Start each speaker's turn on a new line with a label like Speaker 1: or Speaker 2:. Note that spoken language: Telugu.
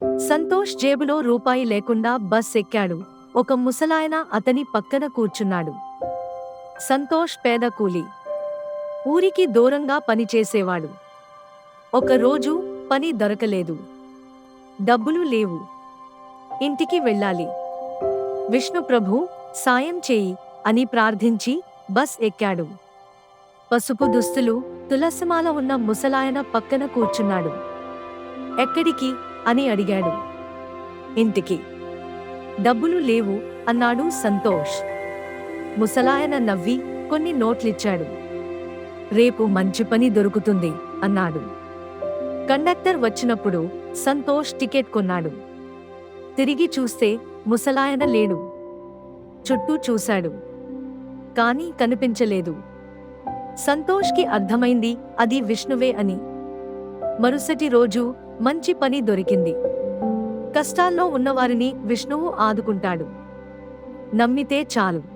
Speaker 1: సంతోష్ జేబులో రూపాయి లేకుండా బస్ ఎక్కాడు. ఒక ముసలాయన అతని పక్కన కూర్చున్నాడు. సంతోష్ పేద కూలి. ఊరికి దూరంగా పనిచేసేవాడు. ఒకరోజు పని దొరకలేదు. డబ్బులు లేవు. ఇంటికి వెళ్ళాలి. విష్ణు ప్రభూ, సాయం చేయి అని ప్రార్థించి బస్ ఎక్కాడు. పసుపు దుస్తులు, తులసిమాల ఉన్న ముసలాయన పక్కన కూర్చున్నాడు. ఎక్కడికి అని అడిగాడు. ఇంటికి. డబ్బులు లేవు అన్నాడు సంతోష్. ముసలాయన నవ్వి కొన్ని నోట్లిచ్చాడు. రేపు మంచి పని దొరుకుతుంది అన్నాడు. కండక్టర్ వచ్చినప్పుడు సంతోష్ టికెట్ కొన్నాడు. తిరిగి చూస్తే ముసలాయన లేడు. చుట్టూ చూశాడు. కానీ కనిపించలేదు. సంతోష్కి అర్థమైంది అది విష్ణువే అని. మరుసటి రోజు మంచి పని దొరికింది. కష్టాల్లో ఉన్నవారిని విష్ణువు ఆదుకుంటాడు. నమ్మితే చాలు.